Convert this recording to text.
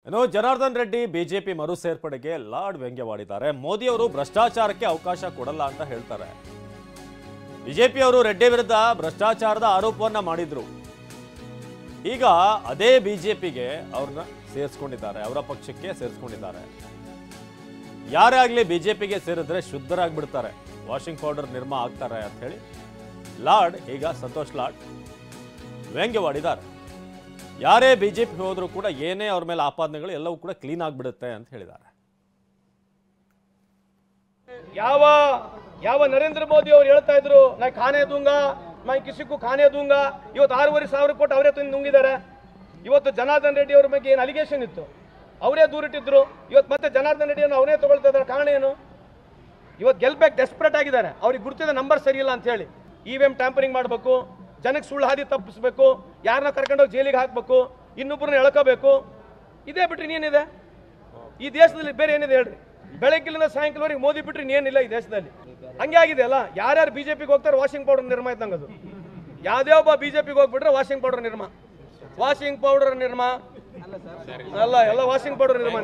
ಇನ್ನು ಜನಾರ್ದನ್ ರೆಡ್ಡಿ ಬಿಜೆಪಿ ಮರು ಸೇರ್ಪಡೆಗೆ ಲಾರ್ಡ್ ವ್ಯಂಗ್ಯವಾಡಿದ್ದಾರೆ. ಮೋದಿ ಅವರು ಭ್ರಷ್ಟಾಚಾರಕ್ಕೆ ಅವಕಾಶ ಕೊಡಲ್ಲ ಅಂತ ಹೇಳ್ತಾರೆ. ಬಿಜೆಪಿ ಅವರು ರೆಡ್ಡಿ ವಿರುದ್ಧ ಭ್ರಷ್ಟಾಚಾರದ ಆರೋಪವನ್ನ ಮಾಡಿದ್ರು. ಈಗ ಅದೇ ಬಿಜೆಪಿಗೆ ಅವ್ರನ್ನ ಸೇರಿಸ್ಕೊಂಡಿದ್ದಾರೆ, ಅವರ ಪಕ್ಷಕ್ಕೆ ಸೇರಿಸ್ಕೊಂಡಿದ್ದಾರೆ. ಯಾರೇ ಆಗಲಿ ಬಿಜೆಪಿಗೆ ಸೇರಿದ್ರೆ ಶುದ್ಧರಾಗ್ಬಿಡ್ತಾರೆ, ವಾಷಿಂಗ್ ಪೌಡರ್ ನಿರ್ಮಾ ಆಗ್ತಾರೆ ಅಂತ ಹೇಳಿ ಲಾರ್ಡ್ ಈಗ ಸಂತೋಷ್ ಲಾಡ್ ವ್ಯಂಗ್ಯವಾಡಿದ್ದಾರೆ. ಯಾರೇ ಬಿಜೆಪಿ ಹೋದ್ರೂ ಕೂಡ ಏನೇ ಅವ್ರ ಮೇಲೆ ಆಪಾದನೆಗಳು ಎಲ್ಲವೂ ಕೂಡ ಕ್ಲೀನ್ ಆಗಿಬಿಡುತ್ತೆ ಅಂತ ಹೇಳಿದ್ದಾರೆ. ಯಾವ ನರೇಂದ್ರ ಮೋದಿ ಅವರು ಹೇಳ್ತಾ ಇದ್ರು ನಾ ಖಾನೆ ದೂಂಗಾ ನಾ ಕಿಸಿಗೂ ಖಾನೆ ದೂಂಗಾ, ಇವತ್ತು 6,500 ಕೋಟಿ ಅವರೇ ತಂದು ನುಂಗಿದ್ದಾರೆ. ಇವತ್ತು ಜನಾರ್ದನ್ ರೆಡ್ಡಿ ಅವ್ರ ಬಗ್ಗೆ ಏನು ಅಲಿಗೇಷನ್ ಇತ್ತು ಅವರೇ ದೂರಿಟ್ಟಿದ್ರು. ಇವತ್ತು ಮತ್ತೆ ಜನಾರ್ದನ್ ರೆಡ್ಡಿಯನ್ನು ಅವರೇ ತಗೊಳ್ತಾ ಇದ್ದಾರೆ. ಕಾರಣ ಏನು? ಇವತ್ತು ಗೆಲ್ಬೇಕು ಡೆಸ್ಪರೇಟ್ ಆಗಿದ್ದಾರೆ. ಅವ್ರಿಗೆ ಗುರ್ತಿದ ನಂಬರ್ ಸರಿ ಇಲ್ಲ ಅಂತ ಹೇಳಿ EVM ಟ್ಯಾಂಪರಿಂಗ್ ಮಾಡಬೇಕು, ಜನಕ್ಕೆ ಸುಳ್ಳು ಹಾದಿ ತಪ್ಪಿಸ್ಬೇಕು, ಯಾರನ್ನ ಕರ್ಕೊಂಡೋಗಿ ಜೈಲಿಗೆ ಹಾಕಬೇಕು, ಇನ್ನೊಬ್ಬರನ್ನ ಎಳ್ಕೋಬೇಕು. ಇದೇ ಬಿಟ್ರೆ ಇನ್ನೇನಿದೆ ಈ ದೇಶದಲ್ಲಿ? ಬೇರೆ ಏನಿದೆ ಹೇಳ್ರಿ? ಬೆಳಗ್ಗಿಲಿಂದ ಸಾಯಂಕಾಲವರೆಗೆ ಮೋದಿ ಬಿಟ್ರೆ ಇನ್ನೇನಿಲ್ಲ ಈ ದೇಶದಲ್ಲಿ. ಹಂಗೆ ಆಗಿದೆ ಅಲ್ಲ. ಯಾರ್ಯಾರು ಬಿಜೆಪಿಗೆ ಹೋಗ್ತಾರೆ ವಾಷಿಂಗ್ ಪೌಡರ್ ನಿರ್ಮಾ ಇದ್ದಂಗೆ ಅದು. ಯಾವುದೇ ಒಬ್ಬ ಬಿಜೆಪಿಗೆ ಹೋಗ್ಬಿಟ್ರೆ washing powder Nirma, washing powder Nirma ಅಲ್ಲ, ಎಲ್ಲ ವಾಷಿಂಗ್ ಪೌಡರ್ ನಿರ್ಮಾ.